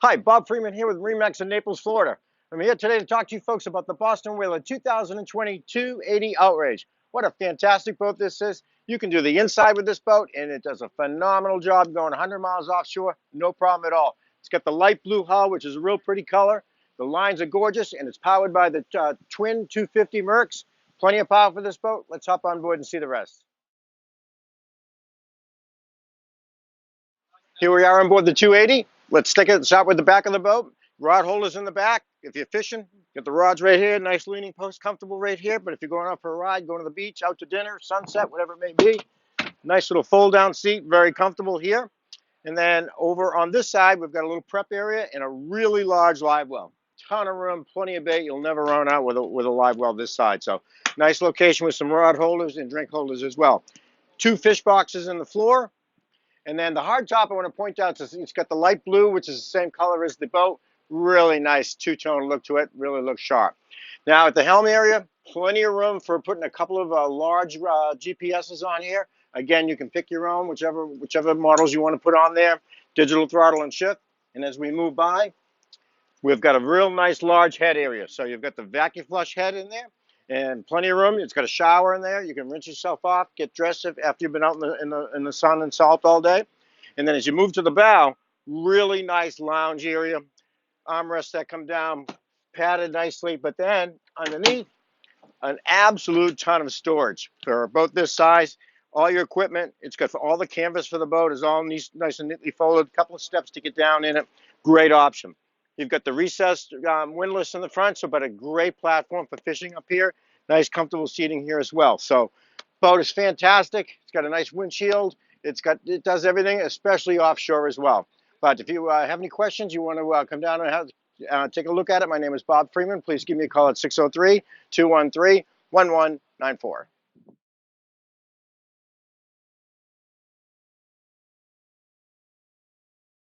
Hi, Bob Freeman here with MarineMax in Naples, Florida. I'm here today to talk to you folks about the Boston Whaler 2022 80 Outrage. What a fantastic boat this is. You can do the inside with this boat, and it does a phenomenal job going 100 miles offshore, no problem at all. It's got the light blue hull, which is a real pretty color. The lines are gorgeous, and it's powered by the twin 250 Mercs. Plenty of power for this boat. Let's hop on board and see the rest. Here we are on board the 280. Let's start with the back of the boat. Rod holders in the back. If you're fishing, get the rods right here. Nice leaning post, comfortable right here. But if you're going out for a ride, going to the beach, out to dinner, sunset, whatever it may be, nice little fold down seat, very comfortable here. And then over on this side, we've got a little prep area and a really large live well. Ton of room, plenty of bait. You'll never run out with a live well this side. So nice location with some rod holders and drink holders as well. Two fish boxes in the floor. And then the hard top I want to point out is it's got the light blue, which is the same color as the boat. Really nice two-tone look to it. Really looks sharp. Now at the helm area, plenty of room for putting a couple of large GPSs on here. Again, you can pick your own, whichever models you want to put on there. Digital throttle and shift. And as we move by, we've got a real nice large head area. So you've got the vacuum flush head in there and plenty of room. It's got a shower in there. You can rinse yourself off, get dressed after you've been out in the sun and salt all day. And then as you move to the bow, really nice lounge area, armrests that come down, padded nicely. But then underneath, an absolute ton of storage for a boat this size. All your equipment, it's got all the canvas for the boat is all nice and neatly folded. A couple of steps to get down in it. Great option. You've got the recessed windlass in the front, so but a great platform for fishing up here. Nice, comfortable seating here as well. So, boat is fantastic. It's got a nice windshield. It does everything, especially offshore as well. But if you have any questions, you want to come down and take a look at it. My name is Bob Freeman. Please give me a call at 603-213-1194.